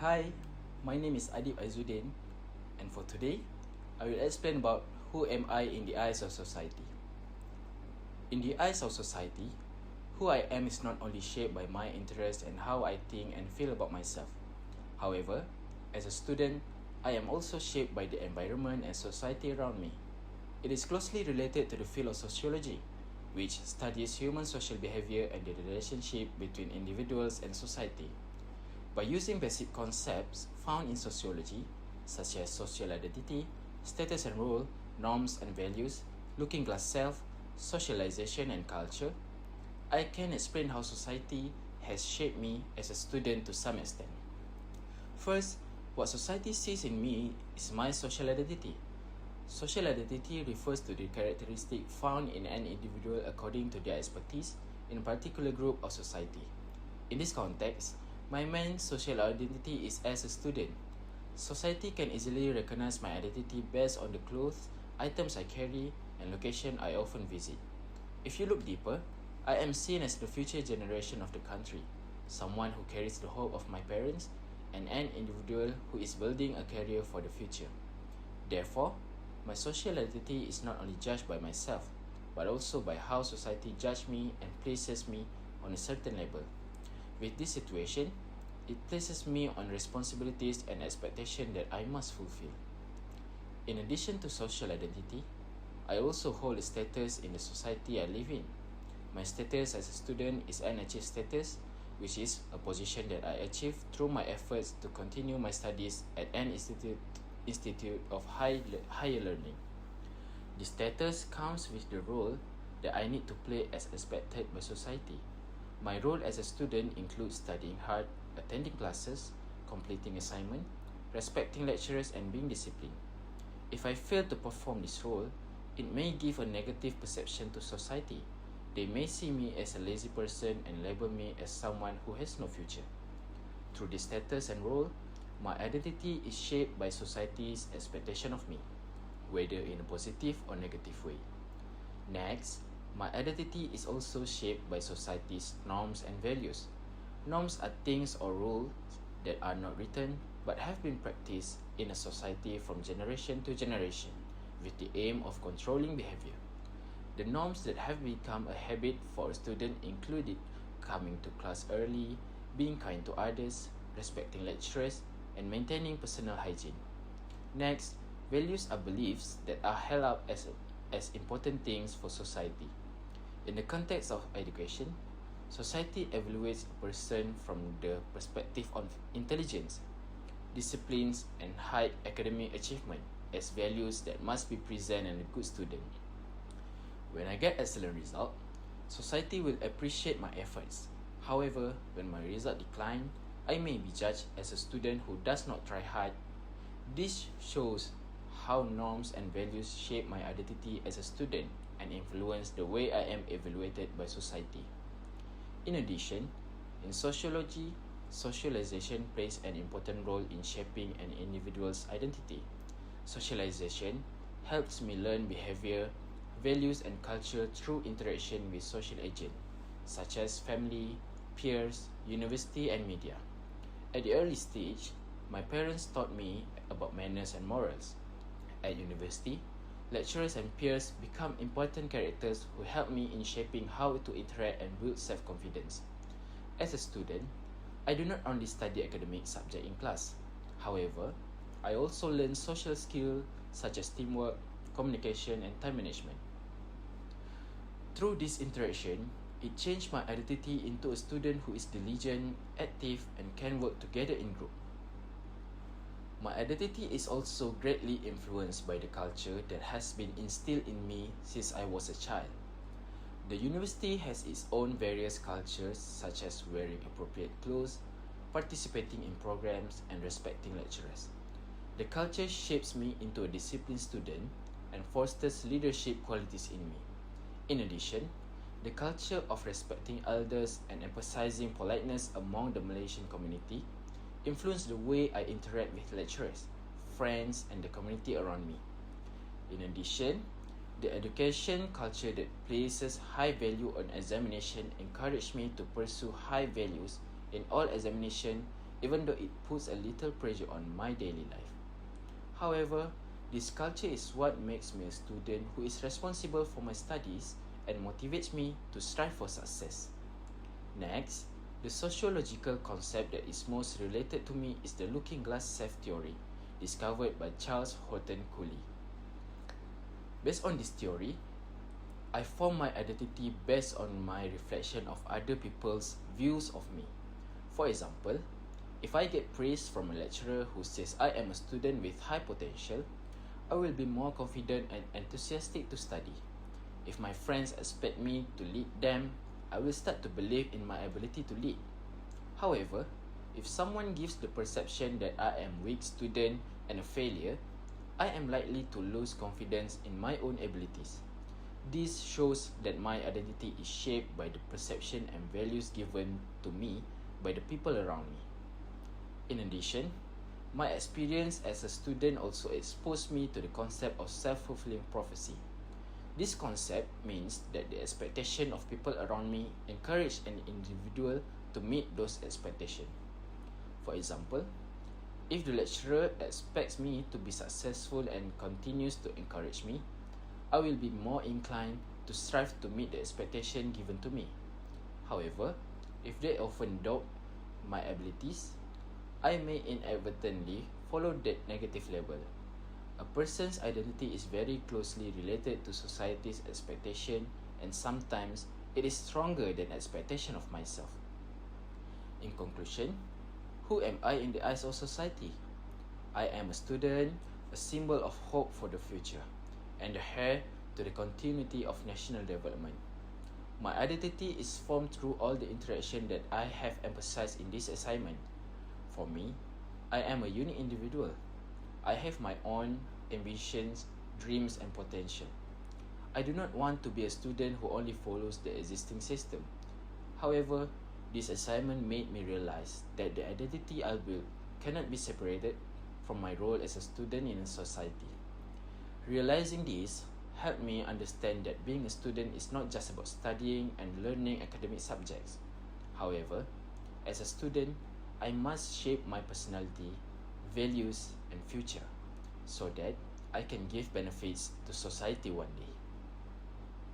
Hi, my name is Adib Aizuddin, and for today, I will explain about who am I in the eyes of society. In the eyes of society, who I am is not only shaped by my interests and how I think and feel about myself. However, as a student, I am also shaped by the environment and society around me. It is closely related to the field of sociology, which studies human social behavior and the relationship between individuals and society. By using basic concepts found in sociology, such as social identity, status and role, norms and values, looking glass self, socialization and culture, I can explain how society has shaped me as a student to some extent. First, what society sees in me is my social identity. Social identity refers to the characteristic found in an individual according to their expertise in a particular group of society. In this context, my main social identity is as a student. Society can easily recognize my identity based on the clothes, items I carry, and location I often visit. If you look deeper, I am seen as the future generation of the country, someone who carries the hope of my parents, and an individual who is building a career for the future. Therefore, my social identity is not only judged by myself, but also by how society judges me and places me on a certain level. With this situation, it places me on responsibilities and expectations that I must fulfill. In addition to social identity, I also hold a status in the society I live in. My status as a student is an achieved status, which is a position that I achieve through my efforts to continue my studies at an institute of higher learning. This status comes with the role that I need to play as expected by society. My role as a student includes studying hard, attending classes, completing assignments, respecting lecturers, and being disciplined. If I fail to perform this role, it may give a negative perception to society. They may see me as a lazy person and label me as someone who has no future. Through this status and role, my identity is shaped by society's expectation of me, whether in a positive or negative way. Next, my identity is also shaped by society's norms and values. Norms are things or rules that are not written but have been practiced in a society from generation to generation with the aim of controlling behavior. The norms that have become a habit for a student included coming to class early, being kind to others, respecting lecturers, and maintaining personal hygiene. Next, values are beliefs that are held up as important things for society. In the context of education, society evaluates a person from the perspective of intelligence, disciplines, and high academic achievement as values that must be present in a good student. When I get excellent result, society will appreciate my efforts. However, when my result decline, I may be judged as a student who does not try hard. This shows how norms and values shape my identity as a student and influence the way I am evaluated by society. In addition, in sociology, socialization plays an important role in shaping an individual's identity. Socialization helps me learn behavior, values, and culture through interaction with social agents, such as family, peers, university, and media. At the early stage, my parents taught me about manners and morals. At university, lecturers and peers become important characters who help me in shaping how to interact and build self-confidence. As a student, I do not only study academic subjects in class. However, I also learn social skills such as teamwork, communication, and time management. Through this interaction, it changed my identity into a student who is diligent, active, and can work together in group. My identity is also greatly influenced by the culture that has been instilled in me since I was a child. The university has its own various cultures such as wearing appropriate clothes, participating in programs, and respecting lecturers. The culture shapes me into a disciplined student and fosters leadership qualities in me. In addition, the culture of respecting elders and emphasizing politeness among the Malaysian community influence the way I interact with lecturers, friends, and the community around me. In addition, the education culture that places high value on examination encouraged me to pursue high values in all examination even though it puts a little pressure on my daily life. However, this culture is what makes me a student who is responsible for my studies and motivates me to strive for success. Next, the sociological concept that is most related to me is the looking glass self theory, discovered by Charles Horton Cooley. Based on this theory, I form my identity based on my reflection of other people's views of me. For example, if I get praise from a lecturer who says I am a student with high potential, I will be more confident and enthusiastic to study. If my friends expect me to lead them, I will start to believe in my ability to lead. However, if someone gives the perception that I am a weak student and a failure, I am likely to lose confidence in my own abilities. This shows that my identity is shaped by the perception and values given to me by the people around me. In addition, my experience as a student also exposed me to the concept of self-fulfilling prophecy. This concept means that the expectation of people around me encourage an individual to meet those expectations. For example, if the lecturer expects me to be successful and continues to encourage me, I will be more inclined to strive to meet the expectation given to me. However, if they often doubt my abilities, I may inadvertently follow that negative label. A person's identity is very closely related to society's expectation, and sometimes it is stronger than expectation of myself. In conclusion, who am I in the eyes of society? I am a student, a symbol of hope for the future, and the heir to the continuity of national development. My identity is formed through all the interaction that I have emphasized in this assignment. For me, I am a unique individual. I have my own ambitions, dreams, and potential. I do not want to be a student who only follows the existing system. However, this assignment made me realize that the identity I build cannot be separated from my role as a student in a society. Realizing this helped me understand that being a student is not just about studying and learning academic subjects. However, as a student, I must shape my personality, values, and future so that I can give benefits to society one day.